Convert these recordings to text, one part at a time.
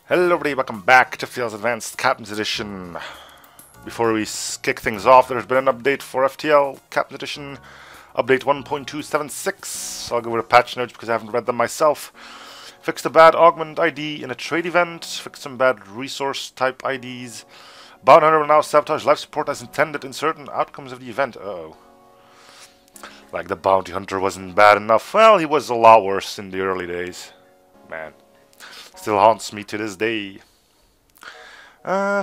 Hello everybody, welcome back to FTL's Advanced Captain's Edition. Before we kick things off, there's been an update for FTL Captain's Edition, update 1.276. I'll go with a patch notes because I haven't read them myself. Fixed a bad augment ID in a trade event, fixed some bad resource type IDs. Bounty Hunter will now sabotage life support as intended in certain outcomes of the event. Uh-oh. Like the Bounty Hunter wasn't bad enough. Well, he was a lot worse in the early days. Man. Still haunts me to this day.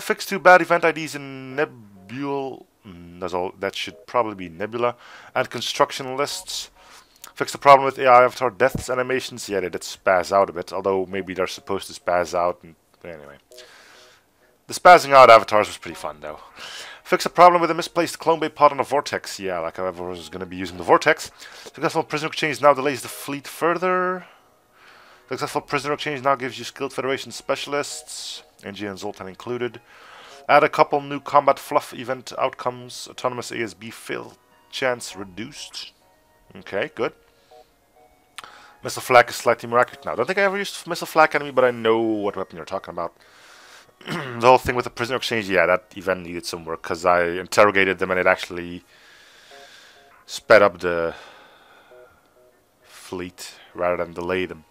Fix two bad event IDs in Nebula. That should probably be Nebula. And construction lists. Fix the problem with AI avatar deaths animations. Yeah, they did spaz out a bit. Although maybe they're supposed to spaz out. Anyway. The spazzing out avatars was pretty fun though. Fix a problem with a misplaced clone bay pod on a vortex. Yeah, like I was going to be using the vortex. Successful prisoner exchange now delays the fleet further. Successful prisoner exchange now gives you skilled Federation specialists, NG and Zoltan included. Add a couple new combat fluff event outcomes. Autonomous ASB fail chance reduced. Okay, good. Missile flak is slightly more accurate now. Don't think I ever used missile flak enemy, but I know what weapon you're talking about. The whole thing with the prisoner exchange, yeah, that event needed some work because I interrogated them and it actually sped up the fleet rather than delay them.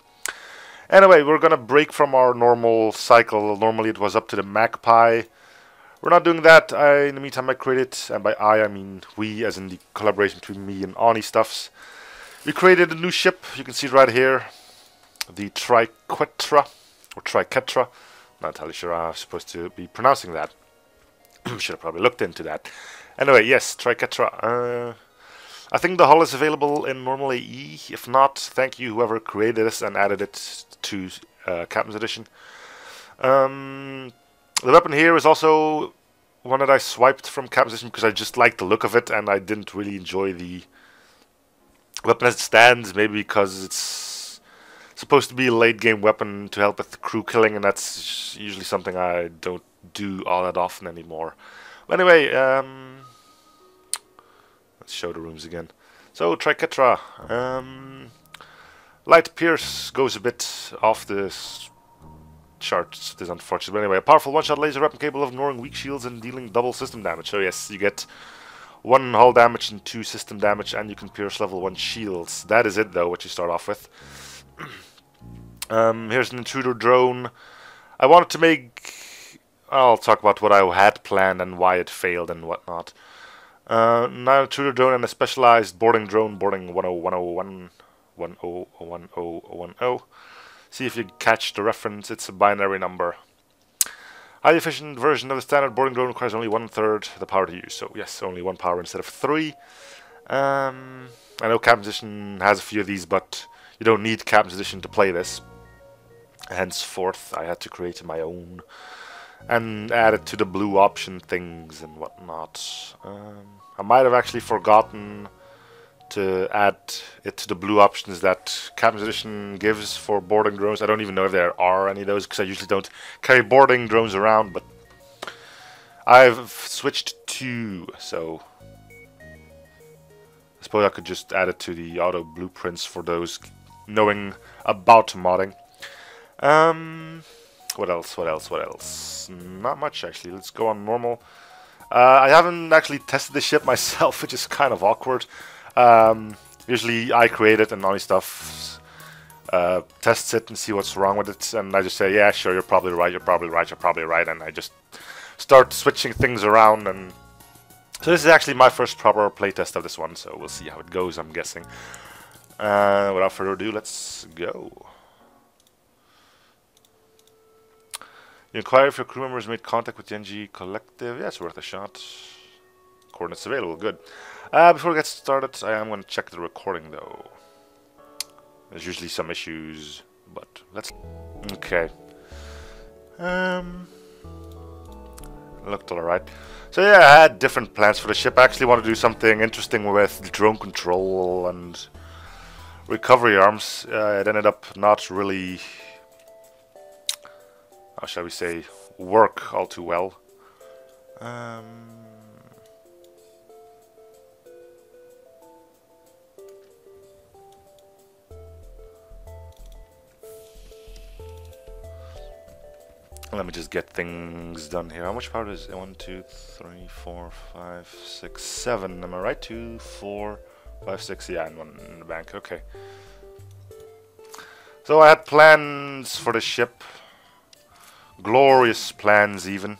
Anyway, we're gonna break from our normal cycle. Normally it was up to the Magpie. We're not doing that. In the meantime, I created, and by I mean we, as in the collaboration between me and Ani Stuffs. We created a new ship. You can see it right here. The Triquetra, or Triquetra. Not entirely sure how I'm supposed to be pronouncing that. Should have probably looked into that. Anyway, yes, Triquetra. I think the hull is available in normal AE. If not, thank you whoever created this and added it to Captain's Edition. The weapon here is also one that I swiped from Captain's Edition because I just liked the look of it and I didn't really enjoy the weapon as it stands. Maybe because it's supposed to be a late game weapon to help with crew killing, and that's usually something I don't do all that often anymore. But anyway, let's show the rooms again. So, Triquetra. Light Pierce goes a bit off the charts. It is unfortunate. But anyway, a powerful one-shot laser weapon capable of ignoring weak shields and dealing double system damage. So yes, you get 1 hull damage and 2 system damage, and you can pierce level 1 shields. That is it, though, what you start off with. Here's an intruder drone. I wanted to make... I'll talk about what I had planned and why it failed and whatnot. Now intruder drone and a specialized boarding drone, boarding 10101. 101010. See if you catch the reference. It's a binary number. Highly efficient version of the standard boarding drone requires only 1/3 the power to use. So yes, only 1 power instead of 3. I know Captain's Edition has a few of these, but you don't need Captain's Edition to play this. Henceforth, I had to create my own and add it to the blue option things and whatnot. I might have actually forgotten to add it to the blue options that Captain's Edition gives for boarding drones. I don't even know if there are any of those because I usually don't carry boarding drones around, but I've switched to, so I suppose I could just add it to the auto blueprints for those knowing about modding. What else? Not much actually. Let's go on normal. I haven't actually tested the ship myself, which is kind of awkward. Usually I create it and all this stuff tests it and see what's wrong with it, and I just say, yeah, sure, you're probably right, and I just start switching things around. And so this is actually my first proper playtest of this one, so we'll see how it goes, I'm guessing. Without further ado, let's go. You inquire if your crew members made contact with the NG Collective. Yeah, it's worth a shot. Coordinates available, good. Before we get started, I am going to check the recording though. There's usually some issues, but let's... Okay. Looked alright. So yeah, I had different plans for the ship. I actually want to do something interesting with the drone control and recovery arms. It ended up not really... how shall we say, work all too well. Let me just get things done here. How much power is it? 1, 2, 3, 4, 5, 6, 7. Am I right? 2, 4, 5, 6. Yeah, and 1 in the bank. Okay. So I had plans for the ship. Glorious plans, even.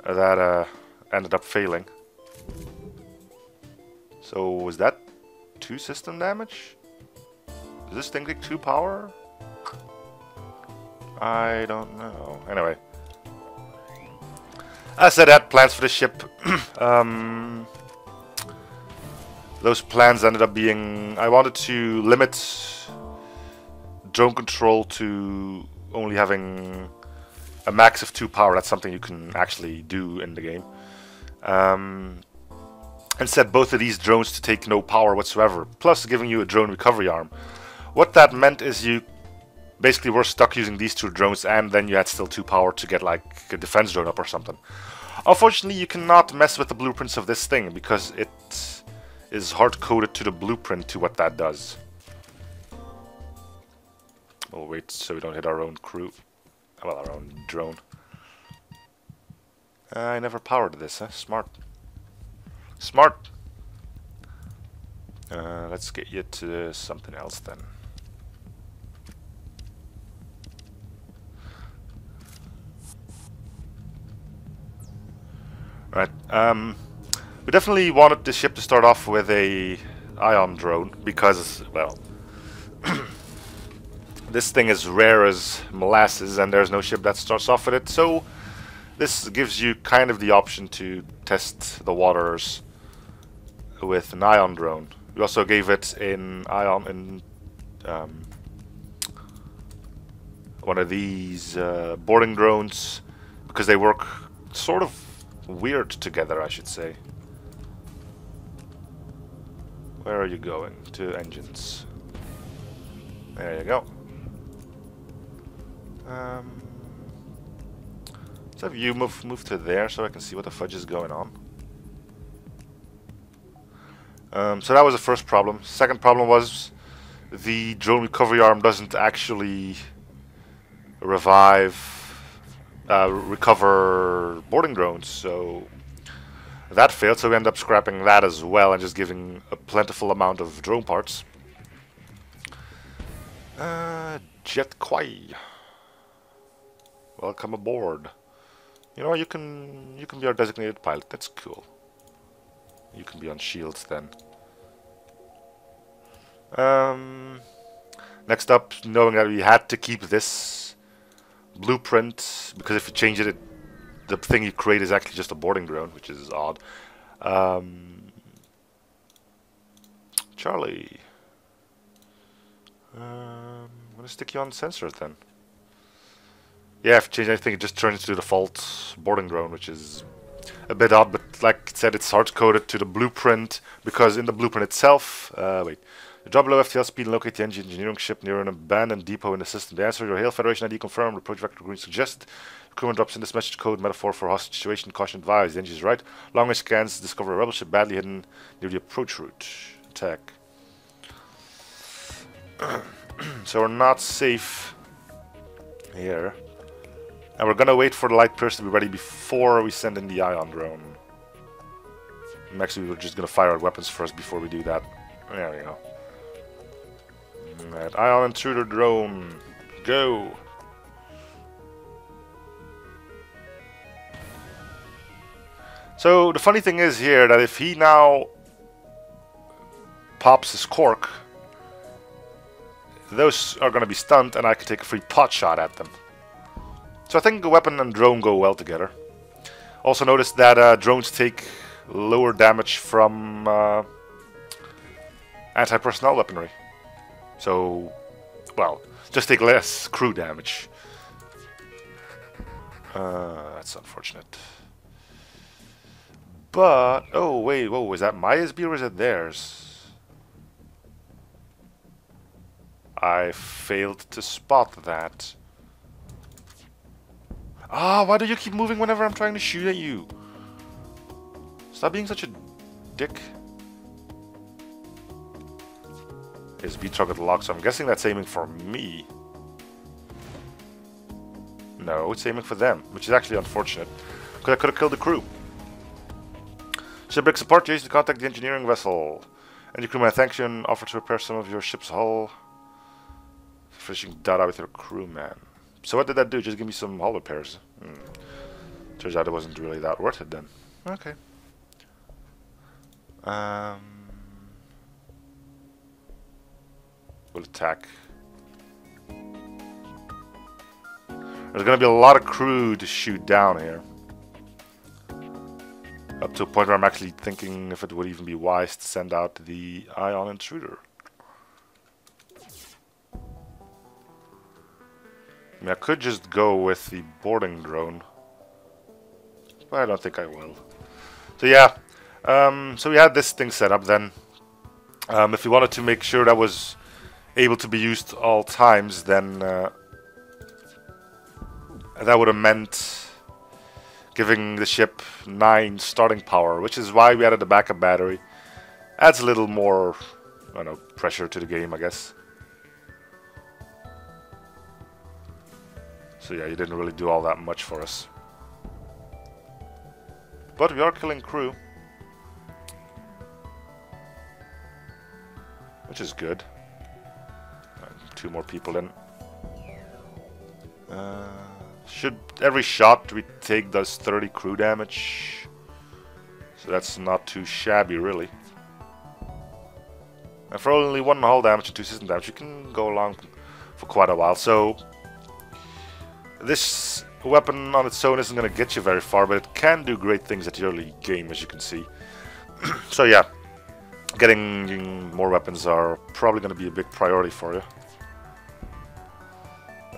That ended up failing. So was that 2 system damage? Does this thing take 2 power? I don't know. Anyway. I said I had plans for the ship. Those plans ended up being... I wanted to limit drone control to only having a max of 2 power. That's something you can actually do in the game. And set both of these drones to take no power whatsoever, plus giving you a drone recovery arm. What that meant is you basically were stuck using these 2 drones, and then you had still 2 power to get like a defense drone up or something. Unfortunately, you cannot mess with the blueprints of this thing because it is hard-coded to the blueprint to what that does. Oh wait, so we don't hit our own crew. Well, our own drone. I never powered this, huh? Smart. Smart! Let's get you to something else then. Right, we definitely wanted the ship to start off with a ion drone because, well, this thing is rare as molasses and there's no ship that starts off with it, so this gives you kind of the option to test the waters with an ion drone. We also gave it an ion in one of these boarding drones because they work sort of weird together, I should say. Where are you going? To engines. There you go. Let's have you move to there so I can see what the fudge is going on. So that was the first problem. Second problem was the drone recovery arm doesn't actually recover boarding drones, so that failed, so we ended up scrapping that as well and just giving a plentiful amount of drone parts. Jet Kwai, welcome aboard. You know, you can be our designated pilot. That's cool. You can be on shields then. Next up, knowing that we had to keep this blueprint because if you change it, the thing you create is actually just a boarding drone, which is odd. Charlie, I'm gonna stick you on sensors then. Yeah, if you change anything, it just turns into the default boarding drone, which is a bit odd, but like I said, it's hard-coded to the blueprint, because in the blueprint itself, wait. You drop below FTL speed and locate the engineering ship near an abandoned depot in the system. The answer, your Hail Federation ID confirmed, approach vector green suggested. Crewman drops in this message code metaphor for hostage situation, caution advised. The engine is right. Long range scans discover a rebel ship badly hidden near the approach route. Attack. So we're not safe here. And we're gonna wait for the light pierce to be ready before we send in the ion drone. Actually, we're just gonna fire our weapons first before we do that. There we go. Right, ion intruder drone, go! So the funny thing is here that if he now pops his cork, those are gonna be stunned, and I can take a free pot shot at them. So I think the weapon and drone go well together. Also notice that drones take lower damage from anti-personnel weaponry. So, well, just take less crew damage. That's unfortunate. But, oh wait, whoa, was that Maya's beer or is it theirs? I failed to spot that. Ah, why do you keep moving whenever I'm trying to shoot at you? Stop being such a dick. His B truck at the lock, so I'm guessing that's aiming for me. No, it's aiming for them, which is actually unfortunate, because I could have killed the crew. Ship breaks apart, Jason, to contact the engineering vessel. And your crewman, thanks you and offer to repair some of your ship's hull. Finishing data with your crewman. So what did that do? Just give me some hull repairs. Turns out it wasn't really that worth it then. Okay. We'll attack. There's gonna be a lot of crew to shoot down here. Up to a point where I'm actually thinking if it would even be wise to send out the ion intruder. I mean, I could just go with the boarding drone, but I don't think I will. So yeah, so we had this thing set up then. If we wanted to make sure that was able to be used all times, then that would have meant giving the ship 9 starting power, which is why we added the backup battery. Adds a little more, I don't know, pressure to the game, I guess. So yeah, you didn't really do all that much for us. But we are killing crew, which is good. 2 more people in. Should every shot we take does 30 crew damage, so that's not too shabby really. And for only 1 hull damage and 2 system damage, you can go along for quite a while. So this weapon on its own isn't going to get you very far, but it can do great things at the early game, as you can see. So yeah, getting more weapons are probably going to be a big priority for you.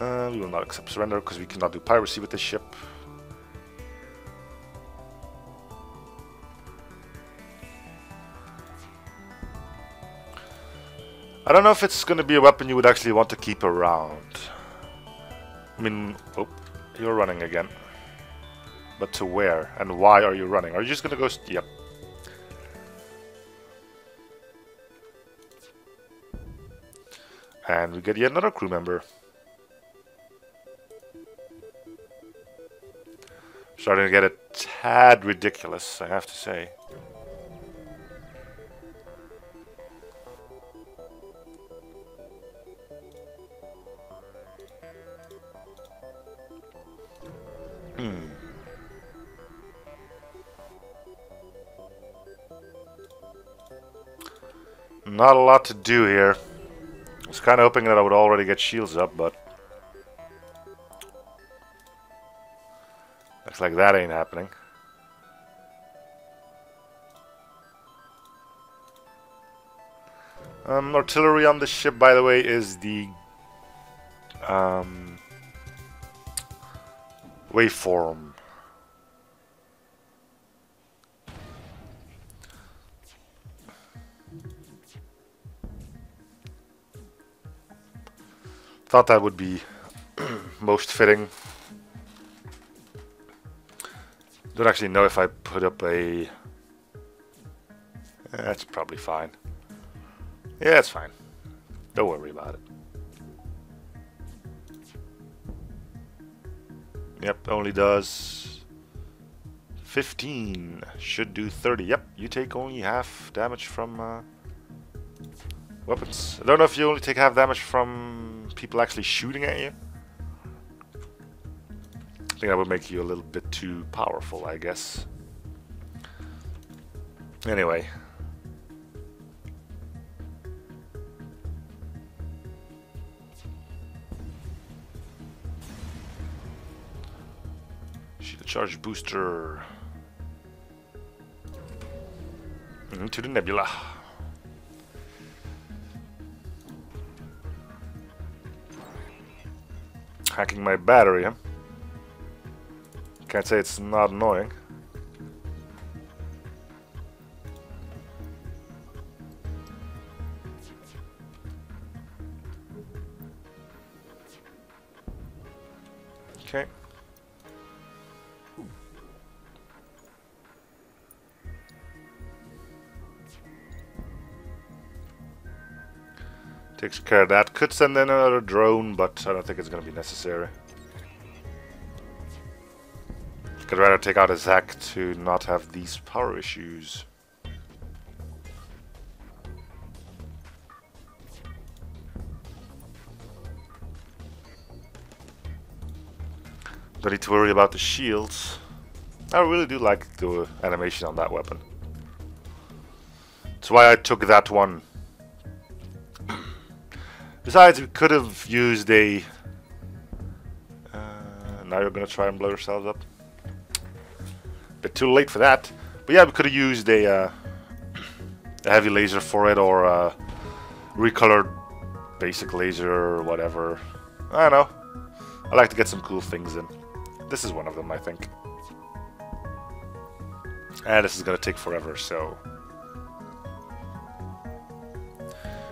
We will not accept surrender because we cannot do piracy with this ship. I don't know if it's going to be a weapon you would actually want to keep around. I mean, oh, you're running again. But to where? And why are you running? Are you just going to go... Yep. And we get yet another crew member. Starting to get a tad ridiculous, I have to say. Not a lot to do here. I was kind of hoping that I would already get shields up, but looks like that ain't happening. Artillery on the ship, by the way, is the waveform. Thought that would be most fitting. Don't actually know if I put up a... That's probably fine. Yeah, it's fine. Don't worry about it. Yep, only does 15. Should do 30. Yep, you take only half damage from weapons. I don't know if you only take half damage from people actually shooting at you. I think that would make you a little bit too powerful, I guess. Anyway. Shoot the charge booster. Into the nebula. Hacking my battery, huh? Can't say it's not annoying. Okay. Takes care of that. Could send in another drone, but I don't think it's going to be necessary. I'd rather take out a Zac to not have these power issues. Don't need to worry about the shields. I really do like the animation on that weapon. That's why I took that one. Besides, we could have used a... now you're gonna try and blow yourselves up. Bit too late for that. But yeah, we could have used a heavy laser for it, or a recolored basic laser, or whatever. I don't know. I like to get some cool things in. This is one of them, I think. And this is gonna take forever, so...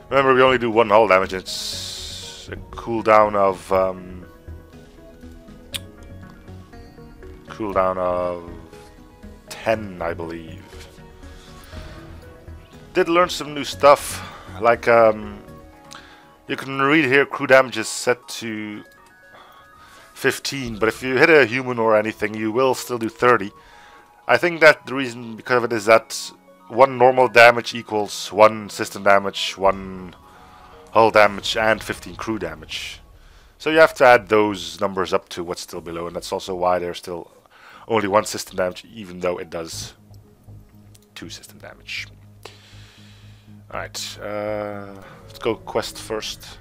Remember, we only do 1 hull damage. It's a cooldown of... cooldown of 10, I believe. Did learn some new stuff, like you can read here crew damage is set to 15, but if you hit a human or anything, you will still do 30. I think that the reason because of it is that 1 normal damage equals 1 system damage, 1 hull damage, and 15 crew damage. So you have to add those numbers up to what's still below, and that's also why there's still only 1 system damage, even though it does 2 system damage. Alright, let's go quest first.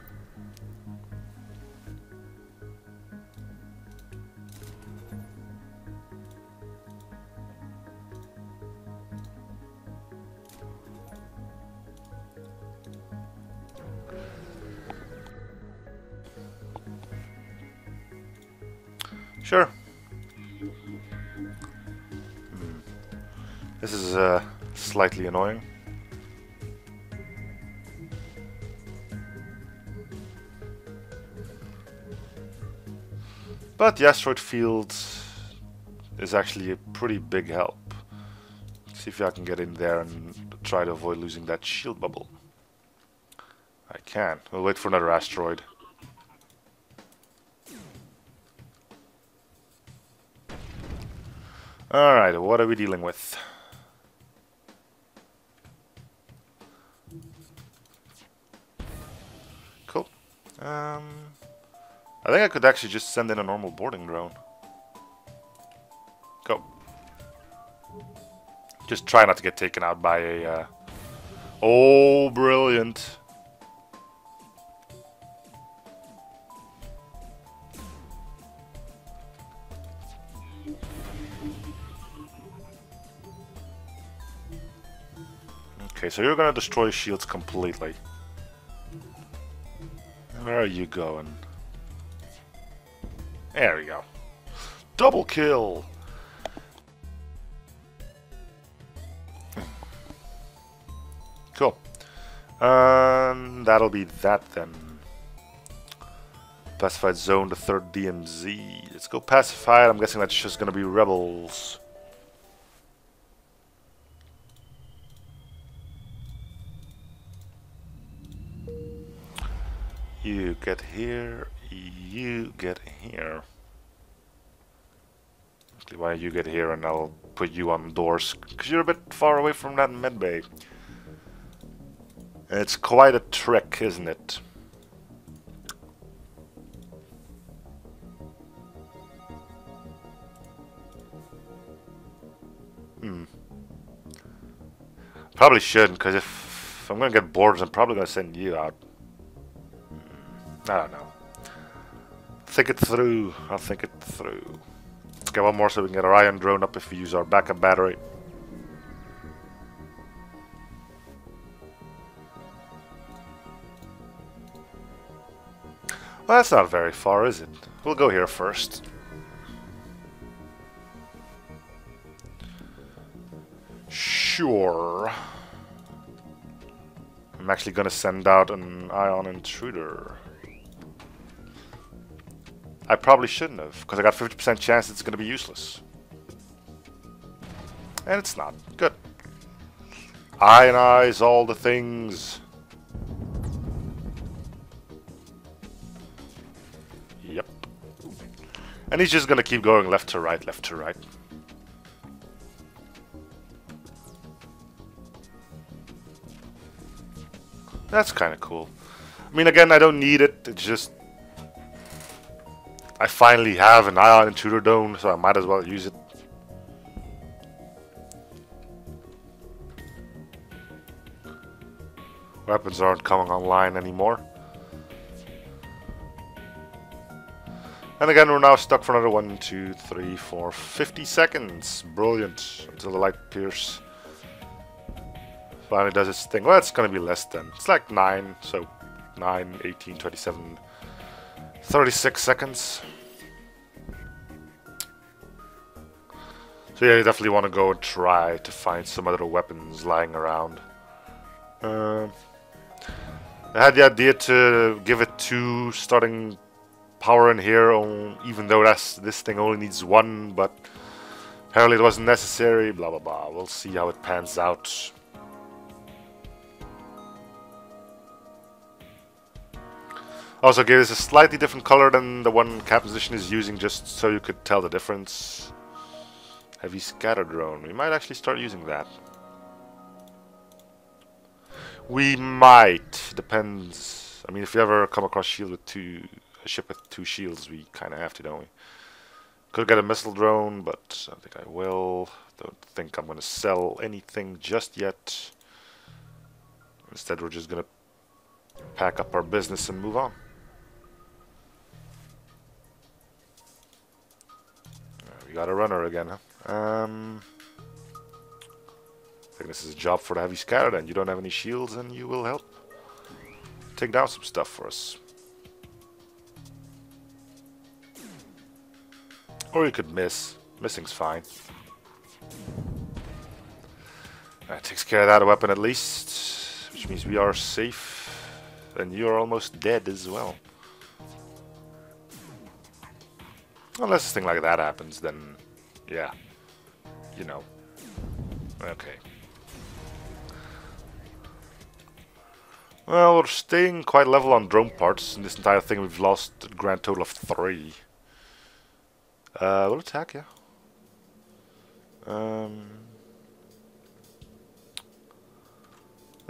Sure. This is slightly annoying. But the asteroid field is actually a pretty big help. See if I can get in there and try to avoid losing that shield bubble. I can. We'll wait for another asteroid. Alright, what are we dealing with? Cool. I think I could actually just send in a normal boarding drone. Go. Just try not to get taken out by a... Oh, brilliant. Okay, so you're gonna destroy shields completely. Where are you going? There we go. Double kill! Cool. That'll be that then. Pacified zone, the 3rd DMZ. Let's go pacified. I'm guessing that's just gonna be rebels. You get here, you get here. Actually, why don't you get here and I'll put you on doors, because you're a bit far away from that medbay. And it's quite a trek, isn't it? Probably shouldn't, because if I'm going to get bored, I'm probably going to send you out. I don't know. Think it through. I'll think it through. Let's get one more so we can get our ion drone up if we use our backup battery. Well, that's not very far, is it? We'll go here first. Sure. I'm actually gonna send out an ion intruder. I probably shouldn't have, because I got 50% chance it's going to be useless. And it's not. Good. Ionize all the things. Yep. And he's just gonna keep going left to right, left to right. That's kind of cool. I mean, again, I don't need it. It's just I finally have an ion intruder dome, so I might as well use it. Weapons aren't coming online anymore. And again, we're now stuck for another 1, 2, 3, 4, 50 seconds. Brilliant. Until the light pierce finally does its thing. Well, it's going to be less than. It's like 9, so 9, 18, 27, 36 seconds. So yeah, you definitely want to go and try to find some other weapons lying around. I had the idea to give it 2 starting power in here, even though this thing only needs 1, but apparently it wasn't necessary, blah blah blah. We'll see how it pans out. Also gave this a slightly different color than the one Captain Edition is using, just so you could tell the difference. Heavy scatter drone. We might actually start using that. We might. Depends. I mean, if you ever come across a ship with 2 shields, we kind of have to, don't we? Could get a missile drone, but I don't think I will. Don't think I'm going to sell anything just yet. Instead, we're just going to pack up our business and move on. We got a runner again, huh? I think this is a job for the heavy scatter then. You don't have any shields and you will help take down some stuff for us. Or you could miss. Missing's fine. That takes care of that weapon at least, which means we are safe. And you're almost dead as well. Unless a thing like that happens, then yeah, you know. Okay. Well, we're staying quite level on drone parts. In this entire thing, we've lost a grand total of 3. We'll attack, yeah. I'll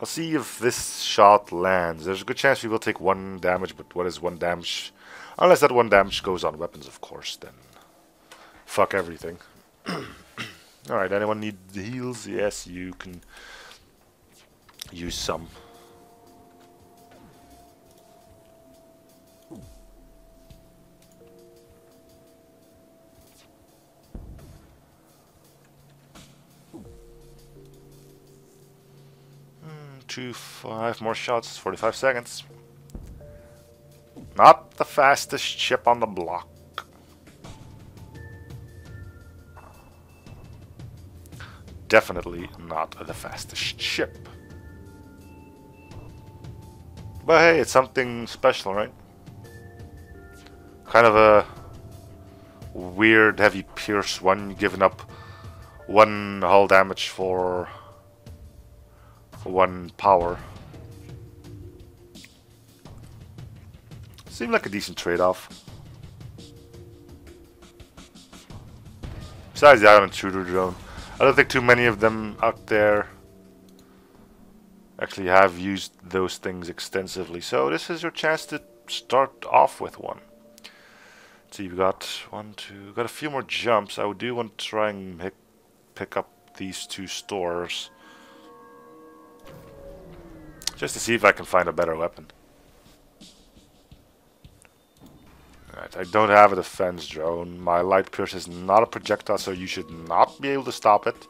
see if this shot lands. There's a good chance we will take 1 damage, but what is 1 damage? Unless that 1 damage goes on weapons, of course, then fuck everything. Alright, anyone need the heals? Yes, you can use some. Two, 5 more shots, 45 seconds. Not the fastest ship on the block. Definitely not the fastest ship. But hey, it's something special, right? Kind of a weird heavy pierce one, giving up 1 hull damage for 1 power. Seemed like a decent trade-off. Besides the ion intruder drone, I don't think too many of them out there actually have used those things extensively. So this is your chance to start off with one. So you've got 1, 2, got a few more jumps. I do want to try and pick up these 2 stores. Just to see if I can find a better weapon. Alright, I don't have a defense drone. My light pierce is not a projectile, so you should not be able to stop it.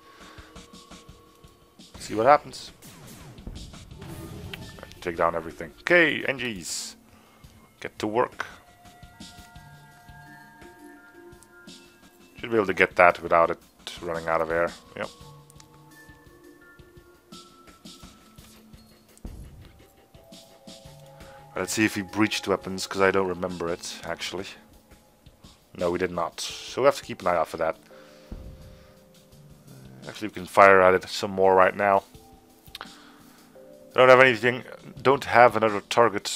See what happens. Right, take down everything. Okay, NGs. Get to work. Should be able to get that without it running out of air. Yep. Let's see if we breached weapons, because I don't remember it, actually. No, we did not. So we have to keep an eye out for that. Actually, we can fire at it some more right now. Don't have anything, don't have another target.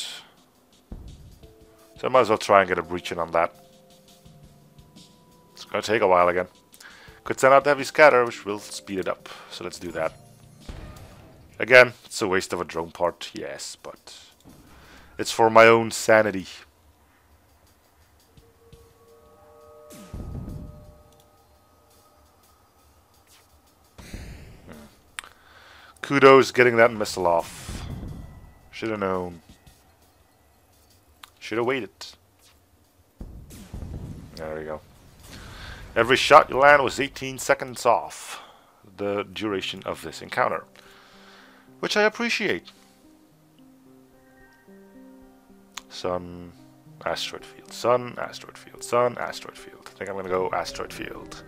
So I might as well try and get a breach in on that. Gonna take a while again. Could send out the heavy scatter, which will speed it up. So let's do that. Again, it's a waste of a drone part, yes, but it's for my own sanity. Kudos getting that missile off. Should have known. Should have waited. There we go. Every shot you land was 18 seconds off the duration of this encounter, which I appreciate. Sun, asteroid field. Sun, asteroid field. Sun, asteroid field. I think I'm gonna go asteroid field.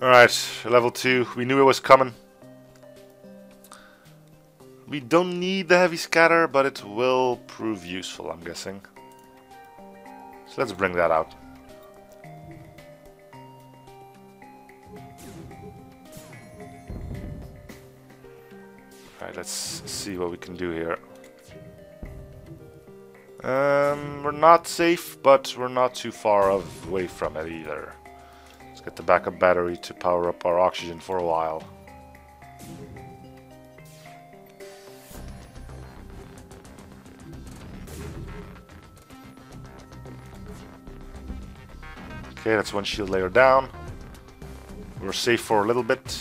Alright, level 2. We knew it was coming. We don't need the heavy scatter, but it will prove useful, I'm guessing. So let's bring that out. Alright, let's see what we can do here. We're not safe, but we're not too far away from it either. Let's get the backup battery to power up our oxygen for a while. Okay, that's one shield layer down. We're safe for a little bit.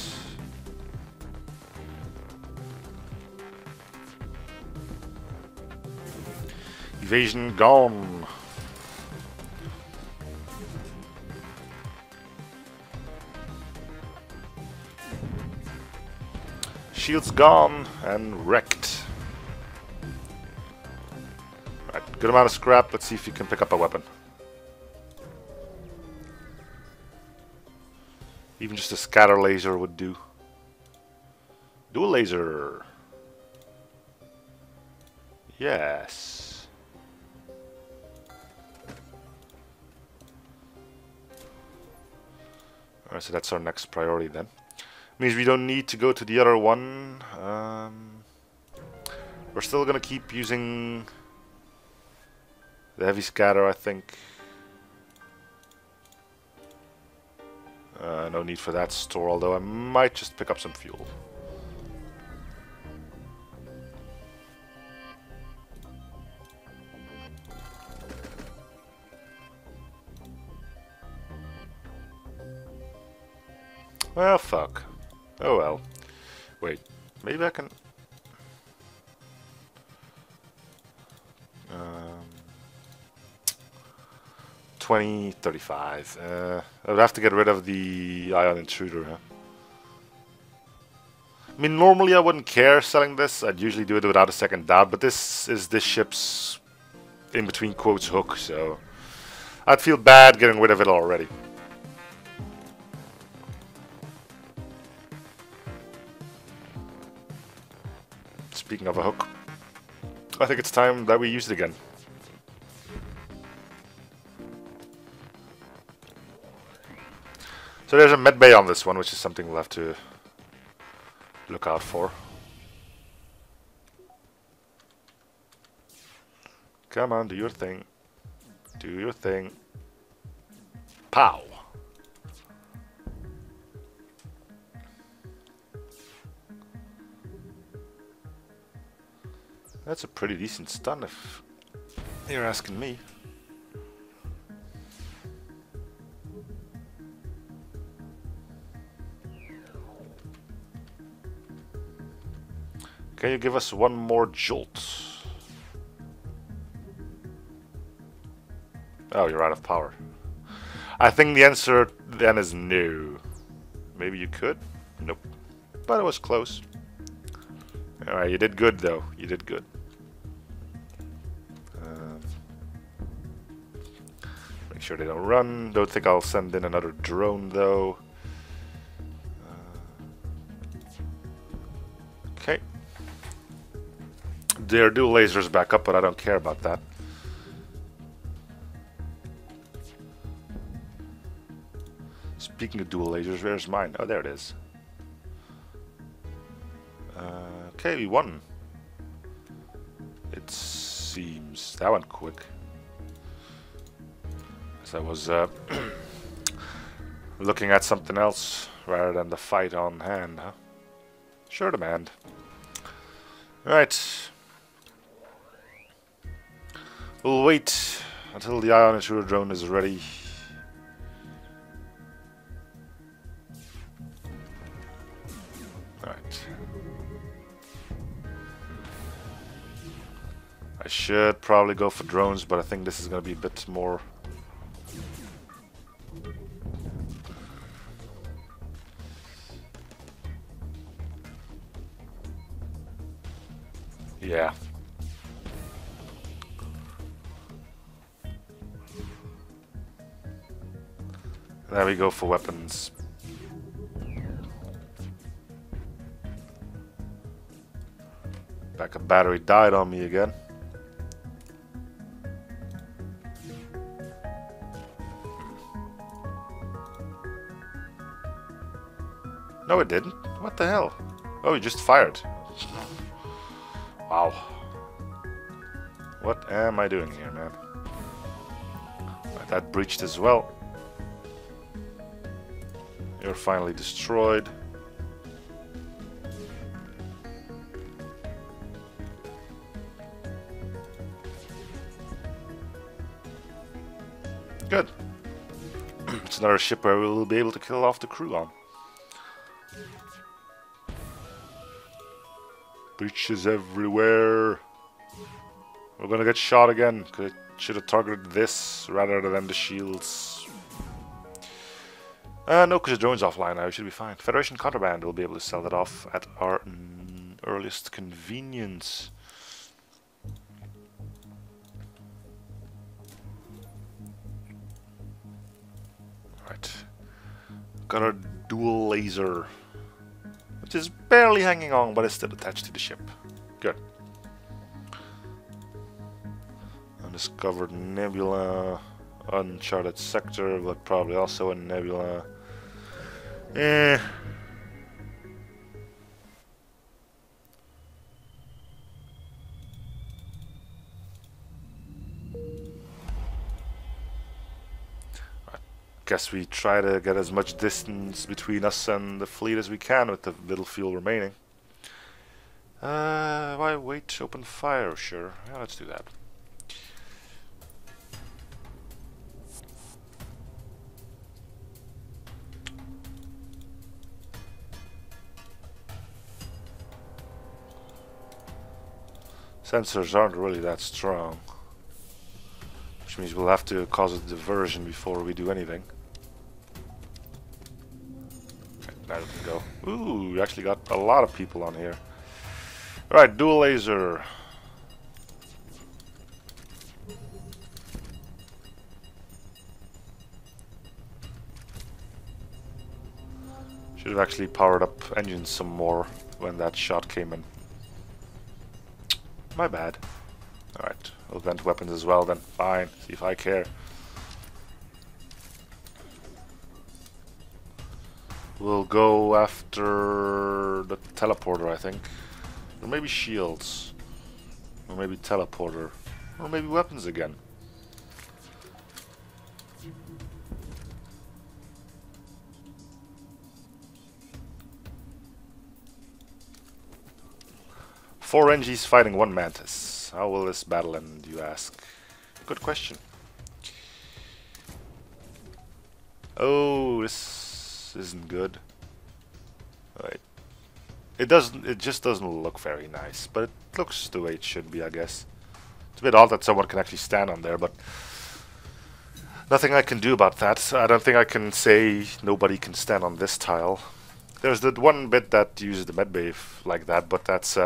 Evasion gone. Shields gone and wrecked. Right, good amount of scrap. Let's see if you can pick up a weapon. Even just a scatter laser would do. Dual laser. Yes. Alright, so that's our next priority then. Means we don't need to go to the other one. We're still gonna keep using the heavy scatter, I think. No need for that store, although I might just pick up some fuel. Well, fuck. Oh well. Wait, maybe I can... 2035. I would have to get rid of the ion intruder, huh? I mean, normally I wouldn't care selling this. I'd usually do it without a second doubt, but this is this ship's in between quotes hook, so I'd feel bad getting rid of it already. Speaking of a hook, I think it's time that we use it again. So there's a med bay on this one, which is something we'll have to look out for. Come on, do your thing. Do your thing. Pow! That's a pretty decent stun if you're asking me. Can you give us one more jolt? Oh, you're out of power. I think the answer then is no. Maybe you could? Nope. But it was close. Alright, you did good though. You did good. Make sure they don't run. Don't think I'll send in another drone though. Okay. Their dual lasers back up, but I don't care about that. Speaking of dual lasers, where's mine? Oh, there it is. Okay, we won. It seems that went quick. So I was looking at something else rather than the fight on hand, huh? Sure, demand. Right. We'll wait until the ion intruder drone is ready. Alright. I should probably go for drones, but I think this is going to be a bit more... Yeah. There we go for weapons. Backup battery died on me again. No, it didn't. What the hell? Oh, he just fired. Wow. What am I doing here, man? Right, that breached as well. You're finally destroyed. Good. It's another ship where we'll be able to kill off the crew on. Breaches everywhere. We're gonna get shot again. Should have targeted this rather than the shields. No, because the drone's offline now. We should be fine. Federation contraband. We'll be able to sell that off at our earliest convenience. Right. Got our dual laser, which is barely hanging on, but it's still attached to the ship. Good. Undiscovered nebula, uncharted sector, but probably also a nebula. Eh. Guess we try to get as much distance between us and the fleet as we can with the little fuel remaining. Why wait? Open fire, sure. Yeah, let's do that. Sensors aren't really that strong, which means we'll have to cause a diversion before we do anything. Okay, there we go. Ooh, we actually got a lot of people on here. Alright, dual laser. Should have actually powered up engines some more when that shot came in. My bad. Alright, we'll vent weapons as well then. Fine, see if I care. We'll go after the teleporter, I think. Or maybe shields. Or maybe teleporter. Or maybe weapons again. Four NGs fighting one Mantis. How will this battle end, you ask? Good question. Oh, this isn't good. Right. It just doesn't look very nice, but it looks the way it should be, I guess. It's a bit odd that someone can actually stand on there, but nothing I can do about that. I don't think I can say nobody can stand on this tile. There's the one bit that uses the medbay like that, but that's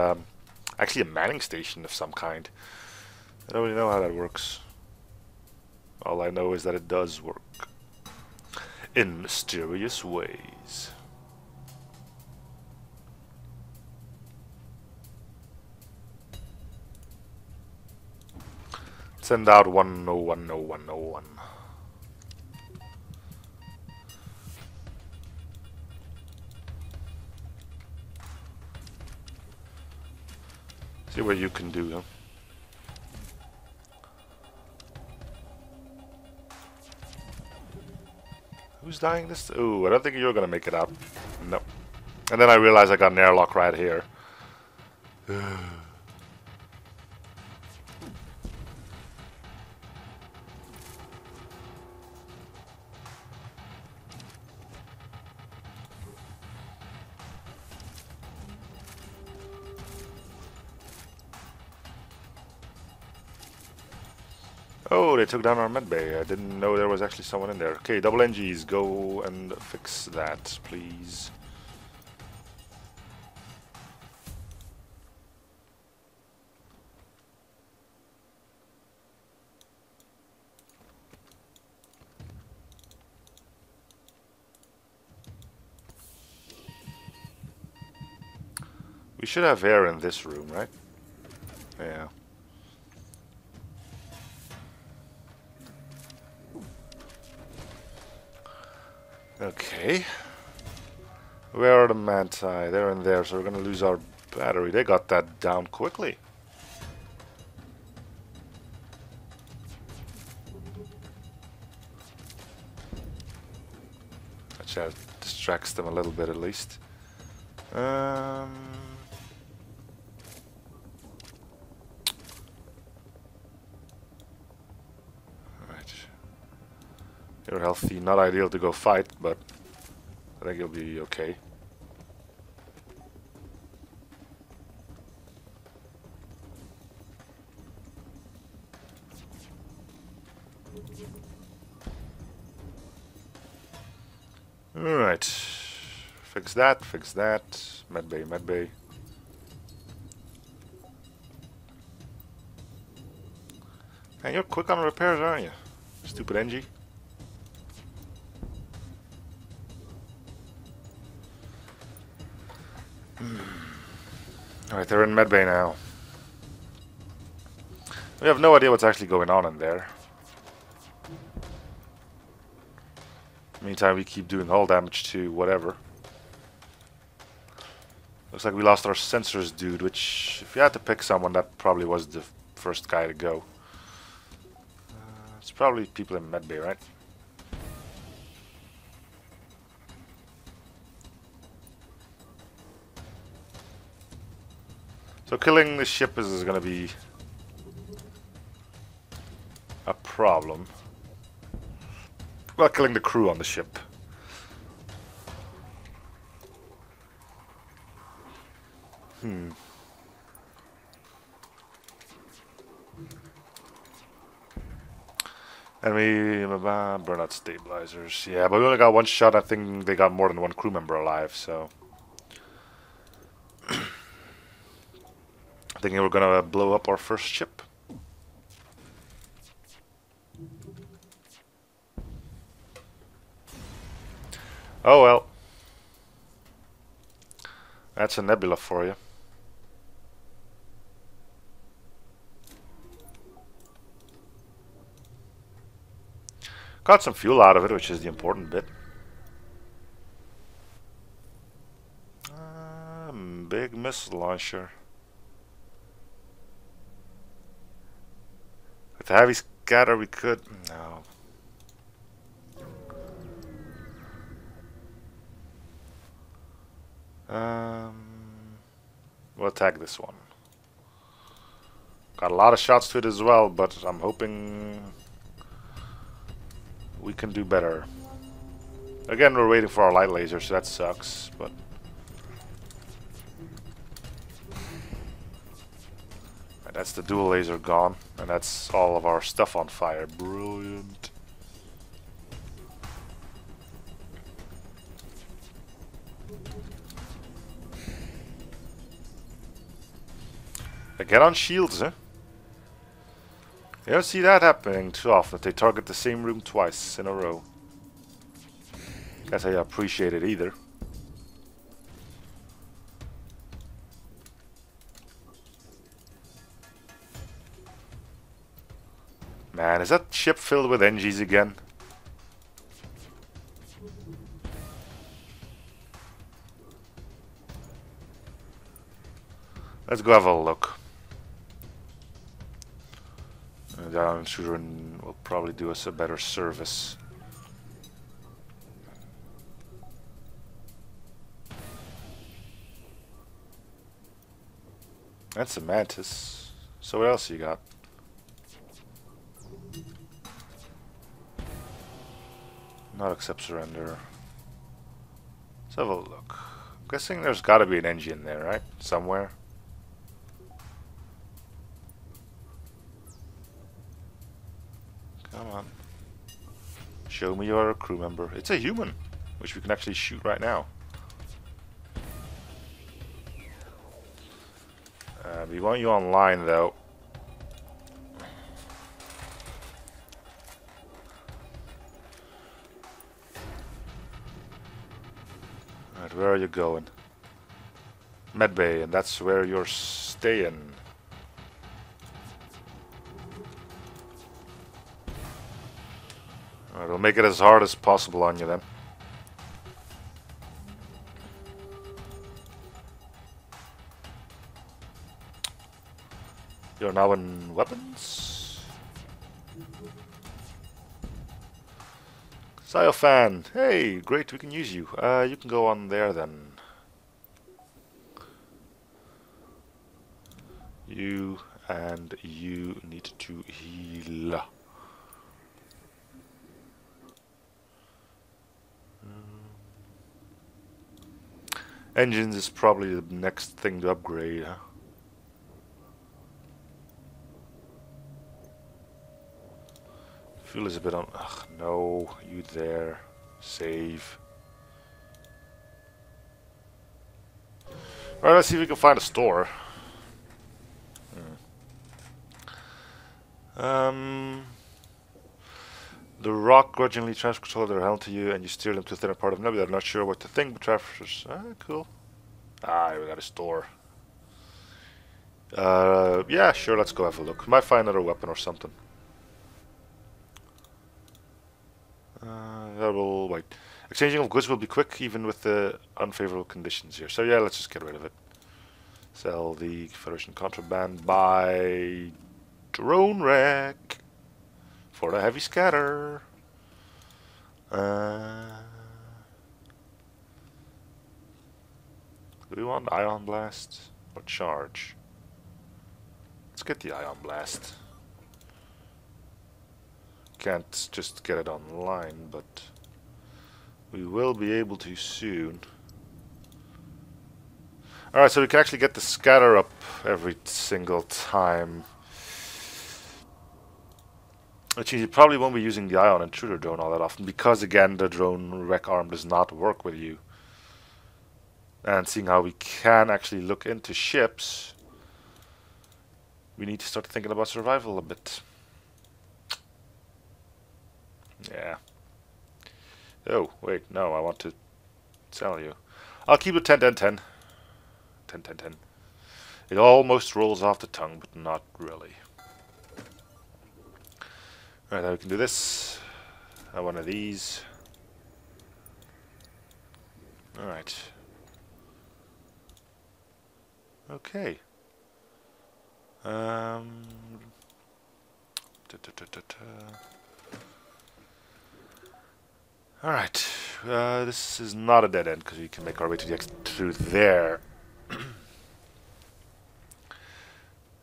actually a manning station of some kind. I don't really know how that works. All I know is that it does work in mysterious ways. Send out 1010101. See what you can do, huh? Who's dying this? Ooh, I don't think you're gonna make it out. No. And then I realized I got an airlock right here. Oh, they took down our medbay. I didn't know there was actually someone in there. Okay, double NGs, go and fix that, please. We should have air in this room, right? Yeah. Okay. Where are the manti? They're in there, so we're gonna lose our battery. They got that down quickly. That distracts them a little bit at least. Right. You're healthy, not ideal to go fight, but I think you'll be okay. Alright. Fix that, fix that. Medbay, medbay. And you're quick on repairs, aren't you? Stupid NG. Alright, they're in medbay now. We have no idea what's actually going on in there. Meantime, we keep doing hull damage to whatever. Looks like we lost our sensors dude, which, if you had to pick someone, that probably was the first guy to go. It's probably people in medbay, right? So killing the ship is going to be a problem. Well, killing the crew on the ship. And we burn out stabilizers. Yeah, but we only got one shot. I think they got more than one crew member alive, so I think we're gonna blow up our first ship. Oh well. That's a nebula for you. Got some fuel out of it, which is the important bit. Big missile launcher. With the heavy scatter we could... No. We'll attack this one. Got a lot of shots to it as well, but I'm hoping we can do better. Again, we're waiting for our light laser, so that sucks, but... And that's the dual laser gone, and that's all of our stuff on fire. Brilliant. Get on shields, huh? You don't see that happening too often. They target the same room twice in a row. Guess I appreciate it either. Man, is that ship filled with NGs again? Let's go have a look. Down shooter will probably do us a better service. That's a mantis. So what else you got? Not accept surrender. Let's have a look. I'm guessing there's got to be an engine there, right? Somewhere. Come on. Show me you're a crew member. It's a human, which we can actually shoot right now. We want you online, though. Alright, where are you going? Medbay, and that's where you're staying. Alright, we'll make it as hard as possible on you then. You're now in weapons. Siofan, hey, great, we can use you. You can go on there then. You and you need to heal. Engines is probably the next thing to upgrade, huh? Fuel is a bit on. Ugh, no, you there. Save. Alright, let's see if we can find a store. The rock grudgingly transfer control of their helm to you and you steer them to the thinner part of Nebula. I'm not sure what to think, but transfers. Cool. We got a store. Yeah, sure, let's go have a look. Might find another weapon or something. That will wait. Exchanging of goods will be quick, even with the unfavorable conditions here. So yeah, let's just get rid of it. Sell the Federation contraband. Buy drone wreck for the heavy scatter. Do we want ion blast or charge? Let's get the ion blast. Can't just get it online, but we will be able to soon. Alright, so we can actually get the scatter up every single time. Which means you probably won't be using the ion intruder drone all that often, because again the drone wreck arm does not work with you. And seeing how we can actually look into ships, we need to start thinking about survival a bit. Yeah. Oh, wait, no, I want to sell you. I'll keep it 10, 10, 10. 10, 10, 10. It almost rolls off the tongue, but not really. Alright, now we can do this. One of these. Alright. Okay. Alright, this is not a dead end because we can make our way to the exit through there.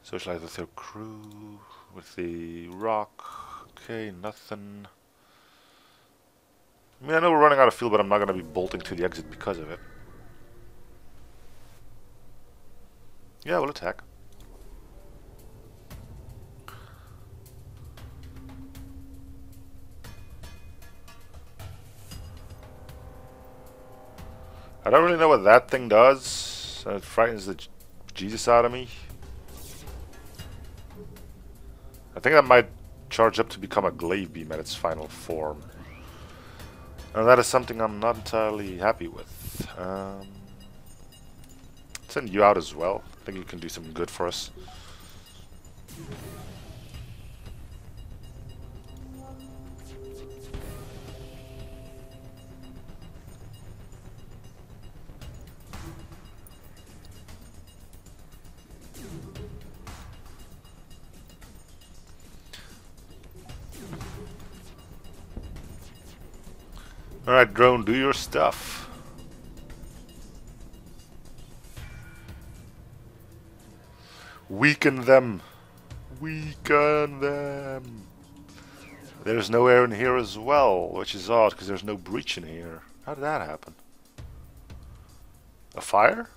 Socialize with your crew, with the rock. Okay, nothing. I mean, I know we're running out of fuel, but I'm not going to be bolting to the exit because of it. Yeah, we'll attack. I don't really know what that thing does. It frightens the Jesus out of me. I think that might charge up to become a glaive beam at its final form. And that is something I'm not entirely happy with. Send you out as well. I think you can do some good for us. Alright, drone, do your stuff. Weaken them. Weaken them. There's no air in here as well, which is odd because there's no breach in here. How did that happen? A fire?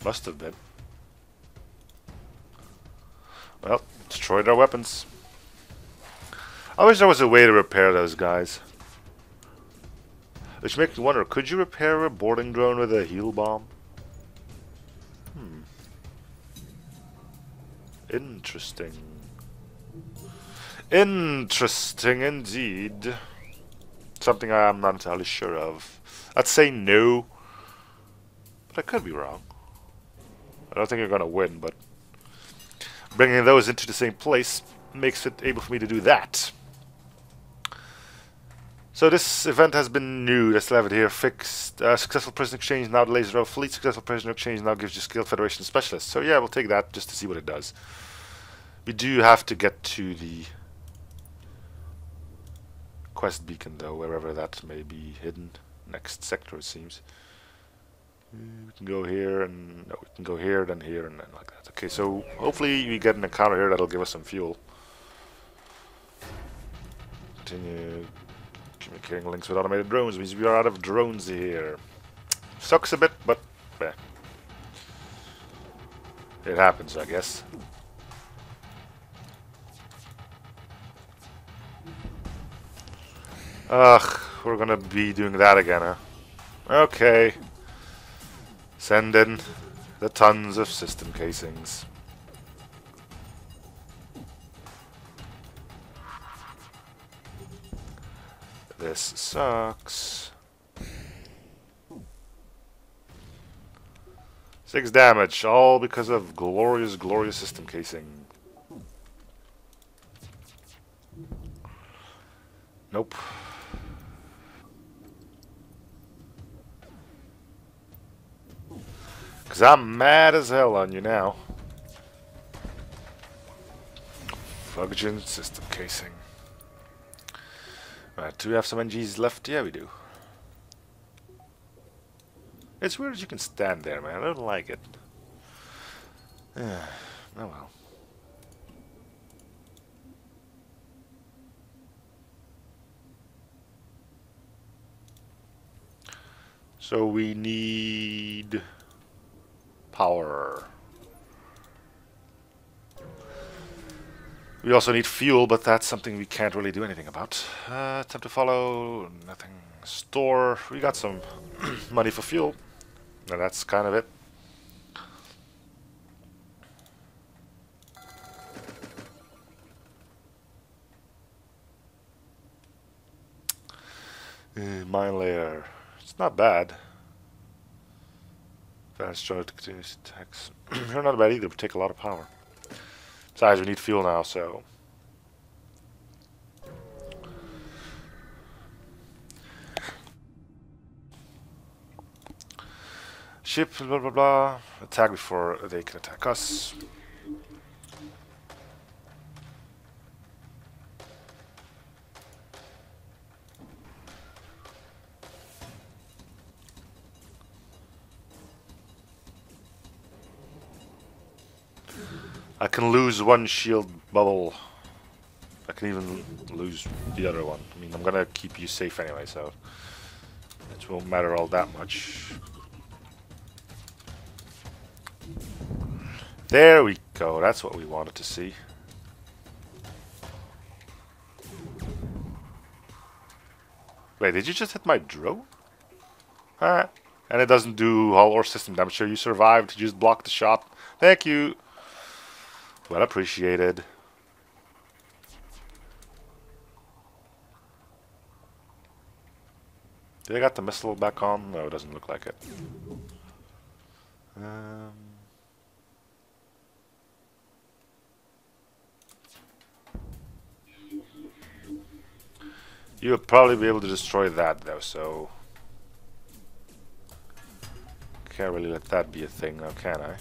Must have been. Well, destroyed our weapons. I wish there was a way to repair those guys. Which makes me wonder, could you repair a boarding drone with a heal bomb? Interesting. Interesting indeed. Something I'm not entirely sure of. I'd say no, but I could be wrong. I don't think you're gonna win, but bringing those into the same place makes it able for me to do that. So this event has been new. Let's have it here. Fixed. Successful prisoner exchange now delays row fleet. Successful prisoner exchange now gives you skilled Federation specialist. So yeah, we'll take that just to see what it does. We do have to get to the quest beacon though, wherever that may be hidden. Next sector it seems. We can go here and no, we can go here, then here, and then like that. Okay, so hopefully we get an encounter here that'll give us some fuel. Continue. Communicating links with automated drones means we are out of drones here. Sucks a bit, but it happens, I guess. Ugh, we're gonna be doing that again, huh? Okay. Send in the tons of system casings. This sucks. 6 damage, all because of glorious, glorious system casing. Nope. Because I'm mad as hell on you now. Fusion system casing. Right, do we have some NGs left? Yeah, we do. It's weird you can stand there, man. I don't like it. Oh well. So we need power. We also need fuel, but that's something we can't really do anything about. Time to follow. Nothing. Store. We got some money for fuel. And that's kind of it. Mine layer. It's not bad. Fast charge to continuous attacks. They're not bad either, but take a lot of power. Besides, we need fuel now, so. Ship, blah blah blah. Attack before they can attack us. I can lose one shield bubble. I can even lose the other one. I mean, I'm gonna keep you safe anyway, so it won't matter all that much. There we go. That's what we wanted to see. Wait, did you just hit my drone? Huh? And it doesn't do hull or system damage. Sure, you survived. You just blocked the shot. Thank you. Well appreciated. Did I got the missile back on? No, it doesn't look like it. You'll probably be able to destroy that though, so can't really let that be a thing now, can I?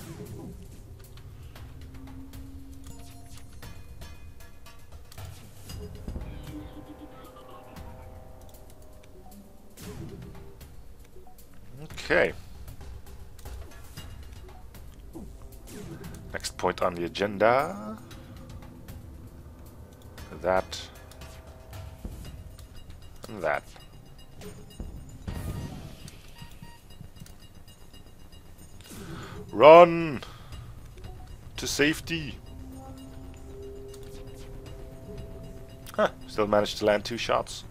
Okay. checkpoint on the agenda. That. And that. Run! To safety! Huh, still managed to land 2 shots.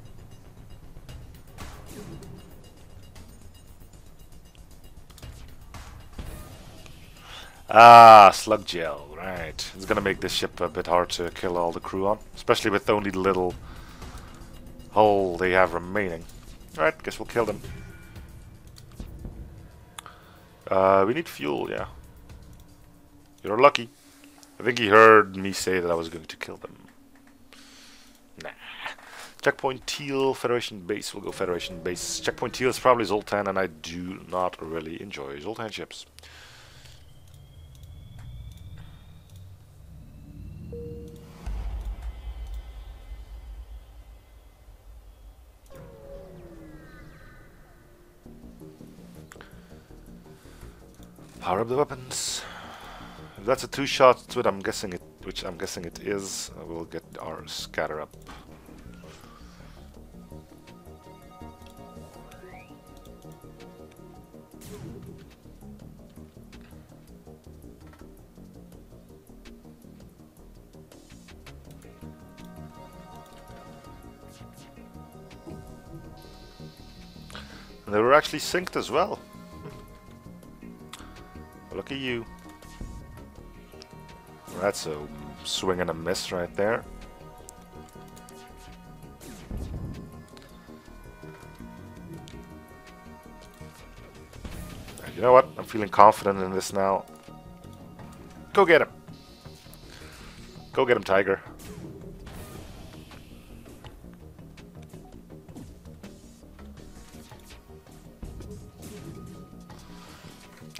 Ah, slug gel, right. It's gonna make this ship a bit hard to kill all the crew on. Especially with only the little hull they have remaining. Alright, guess we'll kill them. We need fuel, yeah. You're lucky. I think he heard me say that I was going to kill them. Nah. Checkpoint Teal, Federation Base. We'll go Federation Base. Checkpoint Teal is probably Zoltan, and I do not really enjoy Zoltan ships. Power up the weapons. If that's a 2-shot, which I'm guessing it is, we'll get our scatter up. And they were actually synced as well. Look at you. That's a swing and a miss right there. And you know what? I'm feeling confident in this now. Go get him. Go get him, Tiger.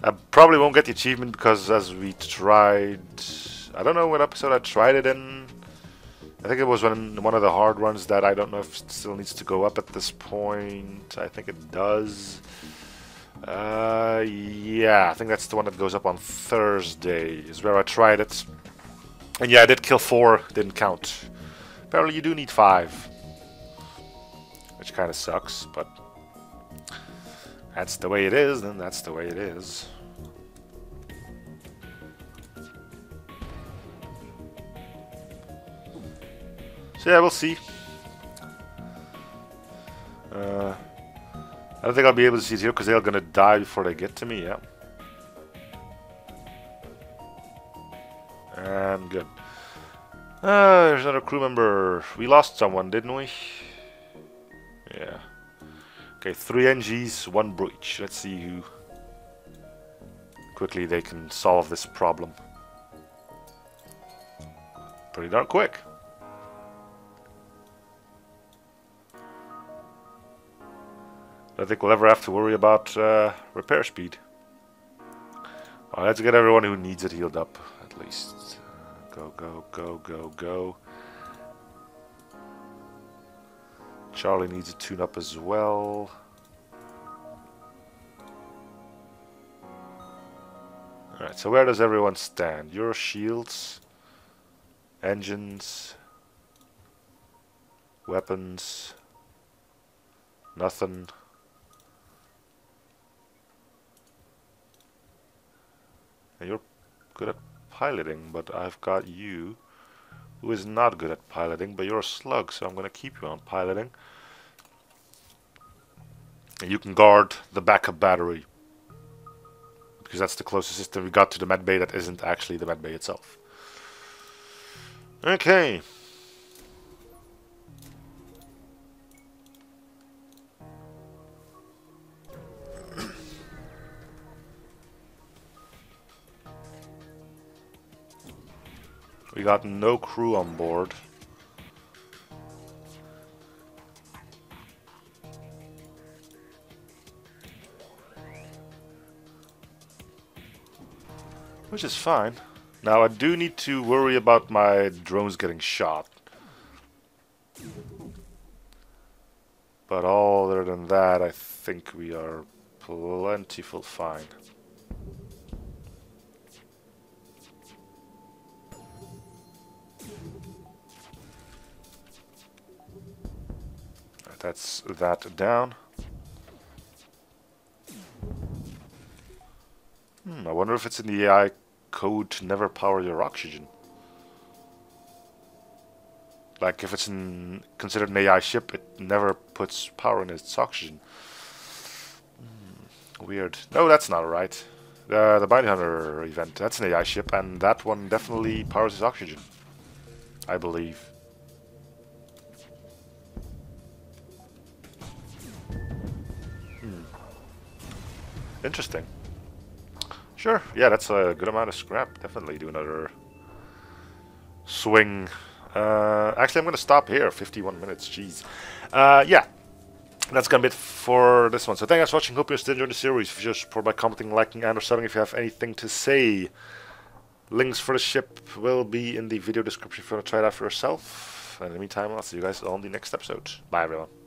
I probably won't get the achievement because as we tried... I don't know what episode I tried it in. I think it was one of the hard runs that I don't know if it still needs to go up at this point. I think it does. Yeah, I think that's the one that goes up on Thursday is where I tried it. And yeah, I did kill 4, didn't count. Apparently you do need 5. Which kind of sucks, but... that's the way it is, then that's the way it is. So yeah, we'll see. I don't think I'll be able to see it here because they're gonna die before they get to me, yeah. And good. There's another crew member. We lost someone, didn't we? Yeah. Okay, 3 NGs, 1 breach. Let's see who quickly they can solve this problem. Pretty darn quick. I don't think we'll ever have to worry about repair speed. Well, let's get everyone who needs it healed up, at least. Go, go, go, go, go. Charlie needs a tune-up as well. Alright, so where does everyone stand? Your shields, engines, weapons, nothing. And you're good at piloting, but I've got you who is not good at piloting, but you're a slug, so I'm going to keep you on piloting. And you can guard the backup battery, because that's the closest system we got to the medbay that isn't actually the medbay itself. Okay. We got no crew on board. Which is fine. Now I do need to worry about my drones getting shot. But other than that, I think we are plentiful fine. That's that down. I wonder if it's in the AI code to never power your oxygen. Like if it's considered an AI ship, it never puts power in its oxygen. Weird. No, that's not right. The Bounty Hunter event, that's an AI ship, and that one definitely powers its oxygen, I believe. Interesting. Sure, yeah, that's a good amount of scrap. Definitely do another swing. Actually, I'm going to stop here. 51 minutes, jeez. Yeah, that's going to be it for this one. So thank you guys for watching. Hope you still enjoyed the series. If you just support by commenting, liking, and or subbing if you have anything to say. Links for the ship will be in the video description if you want to try it out for yourself. And in the meantime, I'll see you guys on the next episode. Bye, everyone.